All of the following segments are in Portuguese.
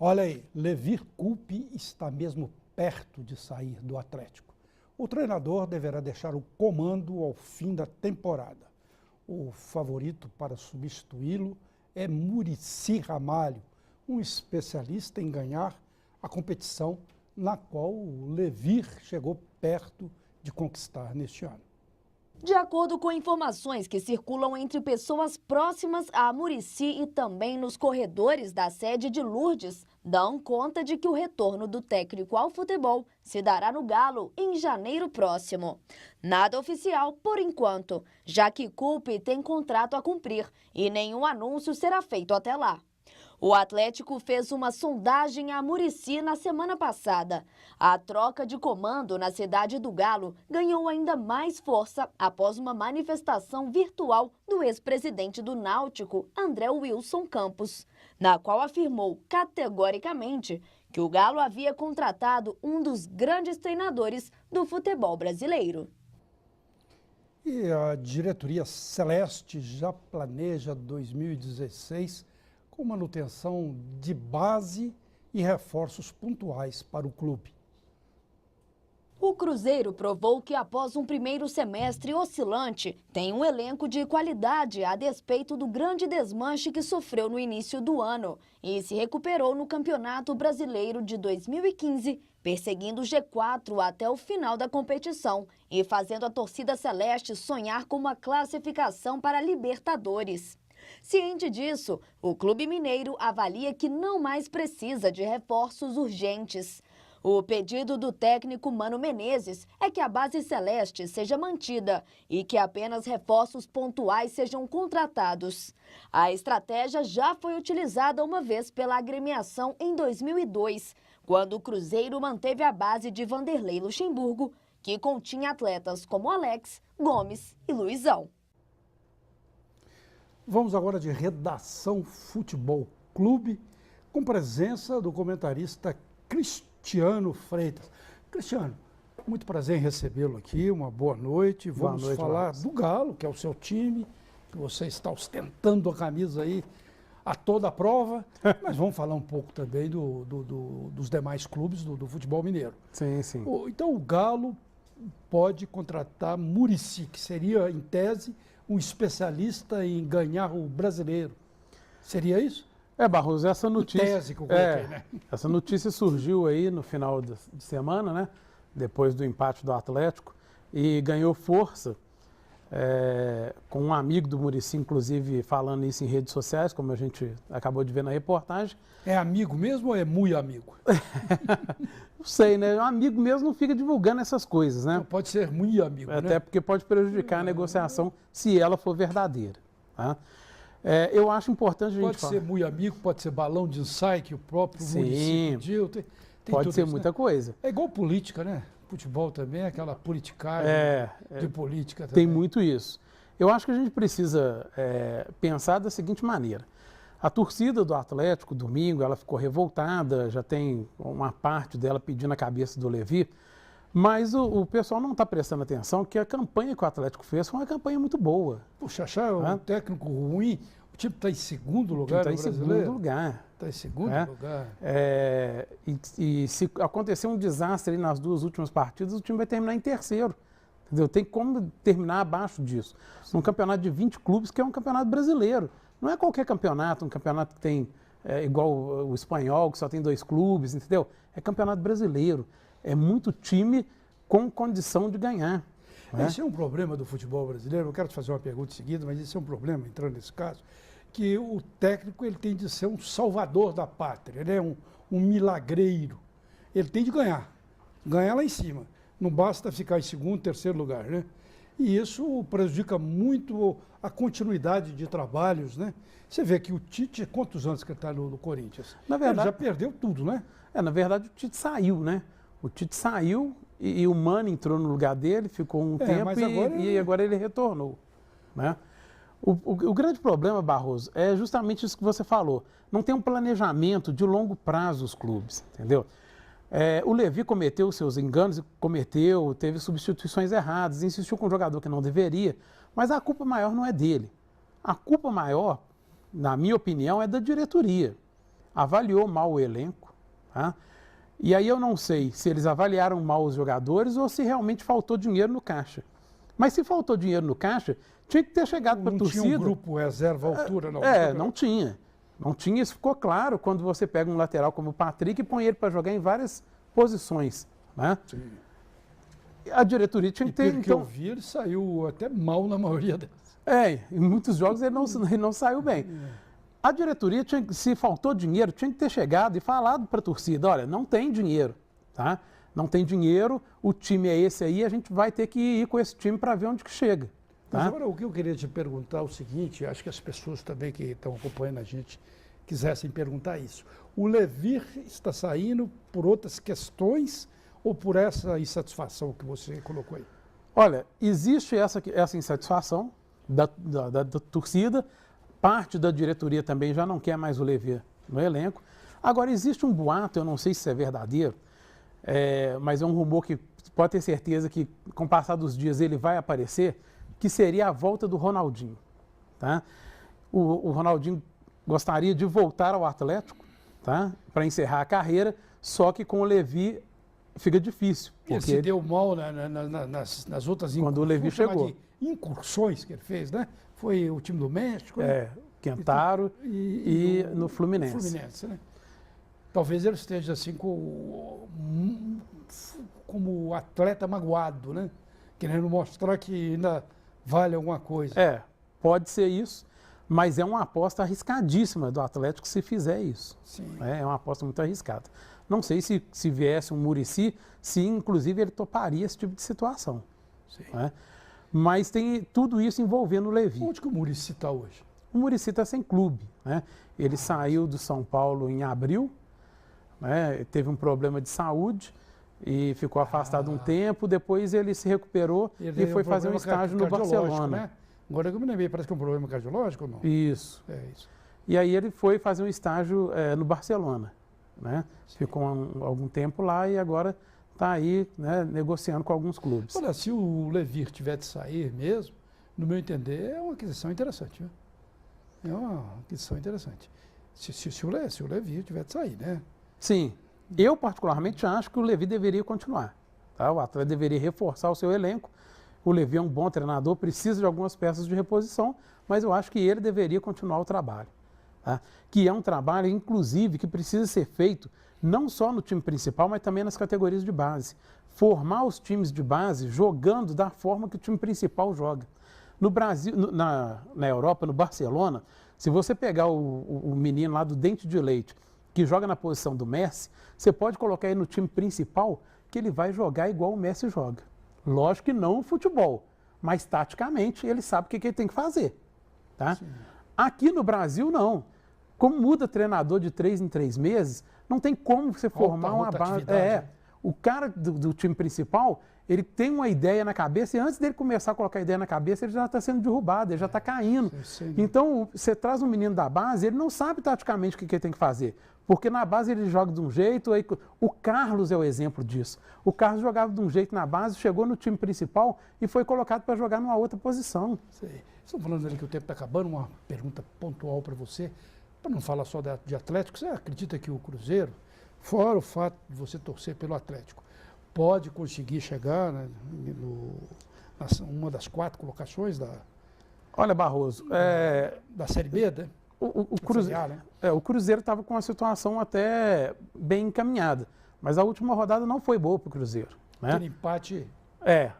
Olha aí, Levir Coupe está mesmo perto de sair do Atlético. O treinador deverá deixar o comando ao fim da temporada. O favorito para substituí-lo é Muricy Ramalho, um especialista em ganhar a competição na qual o Levir chegou perto de conquistar neste ano. De acordo com informações que circulam entre pessoas próximas a Muricy e também nos corredores da sede de Lourdes, dão conta de que o retorno do técnico ao futebol se dará no Galo em janeiro próximo. Nada oficial por enquanto, já que Coupe tem contrato a cumprir e nenhum anúncio será feito até lá. O Atlético fez uma sondagem a Muricy na semana passada. A troca de comando na cidade do Galo ganhou ainda mais força após uma manifestação virtual do ex-presidente do Náutico, André Wilson Campos, na qual afirmou categoricamente que o Galo havia contratado um dos grandes treinadores do futebol brasileiro. E a diretoria celeste já planeja 2016 com manutenção de base e reforços pontuais para o clube. O Cruzeiro provou que após um primeiro semestre oscilante, tem um elenco de qualidade a despeito do grande desmanche que sofreu no início do ano e se recuperou no Campeonato Brasileiro de 2015, perseguindo o G4 até o final da competição e fazendo a torcida celeste sonhar com uma classificação para a Libertadores. Ciente disso, o Clube Mineiro avalia que não mais precisa de reforços urgentes. O pedido do técnico Mano Menezes é que a base celeste seja mantida e que apenas reforços pontuais sejam contratados. A estratégia já foi utilizada uma vez pela agremiação em 2002, quando o Cruzeiro manteve a base de Vanderlei Luxemburgo, que continha atletas como Alex, Gomes e Luizão. Vamos agora de Redação Futebol Clube, com presença do comentarista Cristiano Freitas. Cristiano, muito prazer em recebê-lo aqui, uma boa noite. Vamos falar do Galo, que é o seu time, que você está ostentando a camisa aí a toda a prova, mas vamos falar um pouco também dos demais clubes do futebol mineiro. Sim, sim. Então o Galo pode contratar Muricy, que seria, em tese, um especialista em ganhar o brasileiro. Seria isso? Barroso, essa notícia... Tese que eu coloquei, né? Essa notícia surgiu aí no final de semana, né? Depois do empate do Atlético, e ganhou força com um amigo do Muricy, inclusive falando isso em redes sociais, como a gente acabou de ver na reportagem. É amigo mesmo ou é muito amigo? Não sei, né? Um amigo mesmo não fica divulgando essas coisas, né? Então pode ser muito amigo, Até né? porque pode prejudicar a negociação se ela for verdadeira, tá? Eu acho importante a gente Pode ser muito amigo, pode ser balão de ensaio que o próprio Muricy pediu. Tem pode ser isso, muita né? coisa. É igual política, né? Futebol também, aquela politicagem de política também. Tem muito isso. Eu acho que a gente precisa pensar da seguinte maneira. A torcida do Atlético, domingo, ela ficou revoltada, já tem uma parte dela pedindo a cabeça do Levir, mas o pessoal não está prestando atenção que a campanha que o Atlético fez foi uma campanha muito boa. Puxa, achar um técnico ruim, o time está em segundo lugar no brasileiro? Está em segundo lugar. Está em segundo lugar. E se acontecer um desastre ali nas duas últimas partidas, o time vai terminar em terceiro. Entendeu? Tem como terminar abaixo disso. Sim. Num campeonato de 20 clubes, que é um campeonato brasileiro. Não é qualquer campeonato, um campeonato que tem, igual o espanhol, que só tem 2 clubes, entendeu? É campeonato brasileiro. É muito time com condição de ganhar. Esse é um problema do futebol brasileiro. Eu quero te fazer uma pergunta em seguida, mas esse é um problema, entrando nesse caso, que o técnico ele tem de ser um salvador da pátria, ele é um milagreiro. Ele tem de ganhar lá em cima. Não basta ficar em segundo, terceiro lugar, né? E isso prejudica muito a continuidade de trabalhos, né? Você vê que o Tite, quantos anos que ele está no Corinthians? Na verdade, ele já perdeu tudo, né? Na verdade, o Tite saiu, né? O Tite saiu e o Mano entrou no lugar dele, ficou um tempo e agora ele retornou, né? O grande problema, Barroso, é justamente isso que você falou. Não tem um planejamento de longo prazo os clubes, entendeu? O Levir cometeu seus enganos, teve substituições erradas, insistiu com um jogador que não deveria, mas a culpa maior não é dele. A culpa maior, na minha opinião, é da diretoria. avaliou mal o elenco, tá? E aí eu não sei se eles avaliaram mal os jogadores ou se realmente faltou dinheiro no caixa. Mas se faltou dinheiro no caixa, tinha que ter chegado para a torcida. Não tinha um grupo reserva à altura, não? Não tinha. Não tinha, isso ficou claro quando você pega um lateral como o Patrick e põe ele para jogar em várias posições, né? Sim. A diretoria tinha que ter... Pelo que eu vi, ele saiu até mal na maioria delas. Em muitos jogos ele não saiu bem. A diretoria, se faltou dinheiro, tinha que ter chegado e falado para a torcida, olha, não tem dinheiro, tá? Não tem dinheiro, o time é esse aí, a gente vai ter que ir com esse time para ver onde que chega. Tá? Mas agora, o que eu queria te perguntar é o seguinte, acho que as pessoas também que estão acompanhando a gente quisessem perguntar isso. O Levir está saindo por outras questões ou por essa insatisfação que você colocou aí? Olha, existe essa insatisfação da torcida, parte da diretoria também já não quer mais o Levir no elenco. Agora, existe um boato, eu não sei se é verdadeiro, mas é um rumor que pode ter certeza que, com o passar dos dias, ele vai aparecer, que seria a volta do Ronaldinho. Tá? O Ronaldinho gostaria de voltar ao Atlético, tá? Para encerrar a carreira, só que com o Levir fica difícil. Ele se deu mal nas outras quando o Levir chegou. Incursões que ele fez, né? Foi o time do México. Quentaro e no Fluminense. Fluminense, né? Talvez ele esteja assim como atleta magoado, né? Querendo mostrar que ainda vale alguma coisa. Pode ser isso, mas é uma aposta arriscadíssima do Atlético se fizer isso. Sim. É uma aposta muito arriscada. Não sei se viesse um Muricy, se inclusive ele toparia esse tipo de situação. Sim. Né? Mas tem tudo isso envolvendo o Levir. Onde que o Muricy está hoje? O Muricy está sem clube. Né? Ele saiu do São Paulo em abril, né? Teve um problema de saúde e ficou afastado um tempo. Depois ele se recuperou e foi fazer um estágio no Barcelona. Né? Agora que eu me lembrei, parece que é um problema cardiológico ou não? Isso. Isso. E aí ele foi fazer um estágio no Barcelona. Né? Ficou algum tempo lá e agora está aí, né, negociando com alguns clubes. Olha, se o Levir tiver de sair mesmo, no meu entender, é uma aquisição interessante. Viu? É uma aquisição interessante. Se o Levir tiver de sair, né? Sim. Eu, particularmente, acho que o Levir deveria continuar. Tá? O Atlético deveria reforçar o seu elenco. O Levir é um bom treinador, precisa de algumas peças de reposição, mas eu acho que ele deveria continuar o trabalho. Tá? Que é um trabalho, inclusive, que precisa ser feito não só no time principal, mas também nas categorias de base. Formar os times de base jogando da forma que o time principal joga. No Brasil, na Europa, no Barcelona, se você pegar o menino lá do Dente de Leite, que joga na posição do Messi, você pode colocar ele no time principal, que ele vai jogar igual o Messi joga. Lógico que não o futebol, mas taticamente ele sabe o que ele tem que fazer. Tá? Aqui no Brasil, não. Como muda treinador de 3 em 3 meses, não tem como você formar uma base. O cara do time principal, ele tem uma ideia na cabeça e antes dele começar a colocar a ideia na cabeça, ele já está sendo derrubado, ele já está caindo. Então, você traz um menino da base, ele não sabe taticamente o que ele tem que fazer. Porque na base ele joga de um jeito, aí, o Carlos é o exemplo disso. O Carlos jogava de um jeito na base, chegou no time principal e foi colocado para jogar numa outra posição. Estão falando ali que o tempo está acabando, uma pergunta pontual para você. Para não falar só de Atlético, você acredita que o Cruzeiro, fora o fato de você torcer pelo Atlético, pode conseguir chegar, né, uma das 4 colocações Olha, Barroso, da Série B, né? O Cruzeiro estava com uma situação até bem encaminhada, mas a última rodada não foi boa para o Cruzeiro. Né? Aquele empate...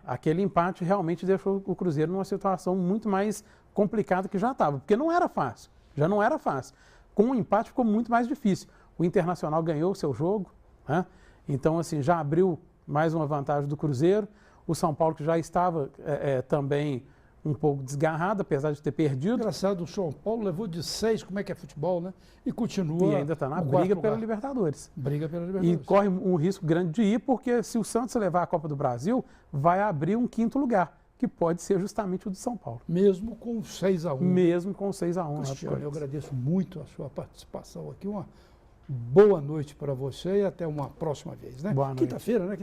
aquele empate realmente deixou o Cruzeiro numa situação muito mais complicada que já estava, porque não era fácil, já não era fácil. Com o empate ficou muito mais difícil. O Internacional ganhou o seu jogo, né? Então assim, já abriu mais uma vantagem do Cruzeiro. O São Paulo, que já estava também um pouco desgarrado, apesar de ter perdido. Engraçado, o São Paulo levou de 6, como é que é futebol, né? E continua. E ainda está na briga pela Libertadores. Briga pela Libertadores. E corre um risco grande de ir, porque se o Santos levar a Copa do Brasil, vai abrir um 5º lugar, que pode ser justamente o do São Paulo. Mesmo com 6-1. Mesmo com 6-1. Cristiano, eu agradeço muito a sua participação aqui. Uma boa noite para você e até uma próxima vez, né? Boa noite. Quinta-feira, né?